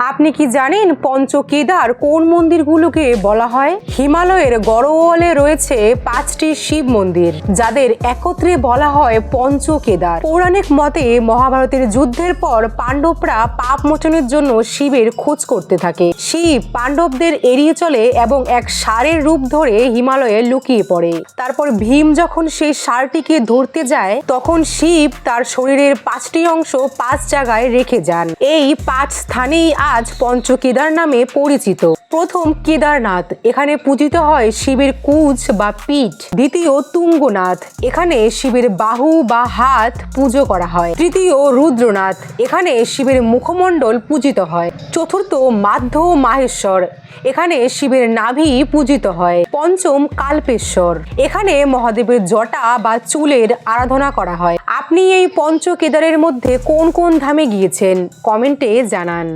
আপনি কি জানেন পঞ্চকেদার কোন মন্দিরগুলোকে বলা হয়? হিমালয়ের গড়ওয়ালে রয়েছে 5টি শিব মন্দির, যাদের একত্রে বলা হয় পঞ্চকেদার। পৌরাণিক মতে মহাভারতের যুদ্ধের পর পাণ্ডবরা পাপ মোচনের জন্য শিবের খোঁজ করতে থাকে। শিব পাণ্ডবদের এড়িয়ে চলে এবং এক ষাঁড়ের রূপ ধরে হিমালয়ে লুকিয়ে পড়ে। তারপর ভীম যখন সেই ষাঁড়টিকে ধরতে যায়, তখন শিব তার শরীরের 5টি অংশ 5 জায়গায় রেখে যান। এই 5 স্থানেই আজ পঞ্চকেদার নামে পরিচিত। প্রথম কেদারনাথ, এখানে পূজিত হয় শিবের কুচ বা পিঠ। দ্বিতীয় তুঙ্গনাথ, এখানে শিবের বাহু বা হাত পুজো করা হয়। তৃতীয় রুদ্রনাথ, এখানে শিবের মুখমণ্ডল পূজিত হয়। চতুর্থ মাধ্য মাহেশ্বর, এখানে শিবের নাভি পূজিত হয়। পঞ্চম কাল্পেশ্বর, এখানে মহাদেবের জটা বা চুলের আরাধনা করা হয়। আপনি এই পঞ্চকেদারের মধ্যে কোন কোন ধামে গিয়েছেন? কমেন্টে জানান।